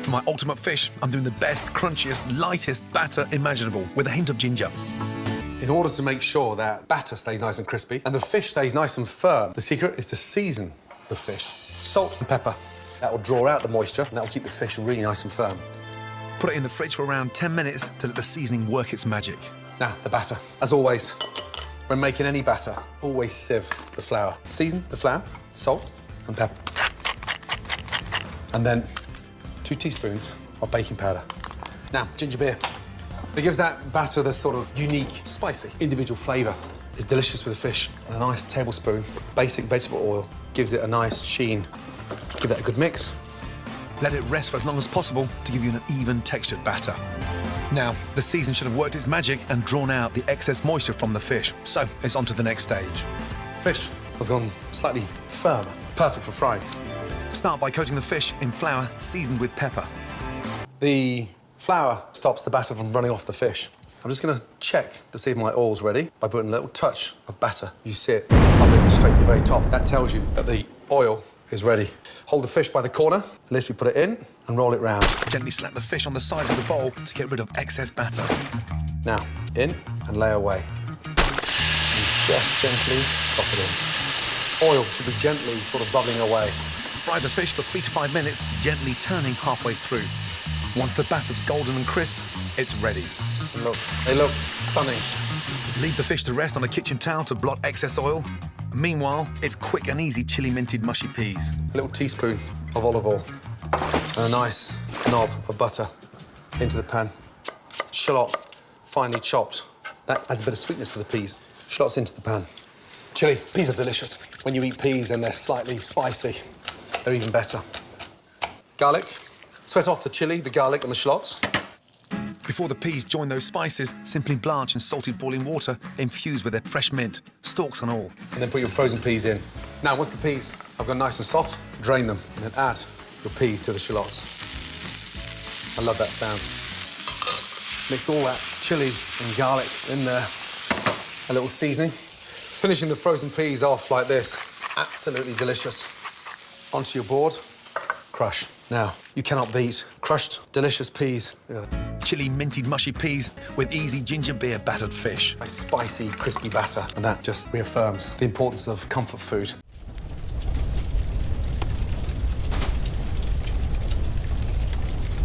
For my ultimate fish, I'm doing the best, crunchiest, lightest batter imaginable with a hint of ginger. In order to make sure that batter stays nice and crispy and the fish stays nice and firm, the secret is to season the fish. Salt and pepper. That will draw out the moisture and that will keep the fish really nice and firm. Put it in the fridge for around 10 minutes to let the seasoning work its magic. Now, the batter. As always, when making any batter, always sieve the flour. Season the flour, salt and pepper. And then 2 teaspoons of baking powder. Now, ginger beer. It gives that batter this sort of unique, spicy, individual flavour. It's delicious with the fish. And a nice tablespoon basic vegetable oil gives it a nice sheen. Give that a good mix. Let it rest for as long as possible to give you an even textured batter. Now, the season should have worked its magic and drawn out the excess moisture from the fish, so it's on to the next stage. Fish has gone slightly firmer, perfect for frying. Start by coating the fish in flour seasoned with pepper. The flour stops the batter from running off the fish. I'm just going to check to see if my oil's ready by putting a little touch of batter. You see it bubbling straight to the very top. That tells you that the oil is ready. Hold the fish by the corner, literally put it in and roll it round. Gently slap the fish on the sides of the bowl to get rid of excess batter. Now, in and lay away. And just gently drop it in. Oil should be gently sort of bubbling away. Fry the fish for 3 to 5 minutes, gently turning halfway through. Once the batter's golden and crisp, it's ready. And look, they look stunning. Leave the fish to rest on a kitchen towel to blot excess oil. Meanwhile, it's quick and easy chili minted mushy peas. A little teaspoon of olive oil and a nice knob of butter into the pan. Shallot, finely chopped. That adds a bit of sweetness to the peas. Shallots into the pan. Chili, peas are delicious. When you eat peas and they're slightly spicy, they're even better. Garlic. Sweat off the chili, the garlic and the shallots. Before the peas join those spices, simply blanch in salted boiling water, infused with their fresh mint, stalks and all. And then put your frozen peas in. Now, once the peas have gone nice and soft, drain them and then add your peas to the shallots. I love that sound. Mix all that chili and garlic in there. A little seasoning. Finishing the frozen peas off like this. Absolutely delicious. Onto your board, crush. Now, you cannot beat crushed, delicious peas. Chili minted mushy peas with easy ginger beer battered fish. A spicy, crispy batter, and that just reaffirms the importance of comfort food.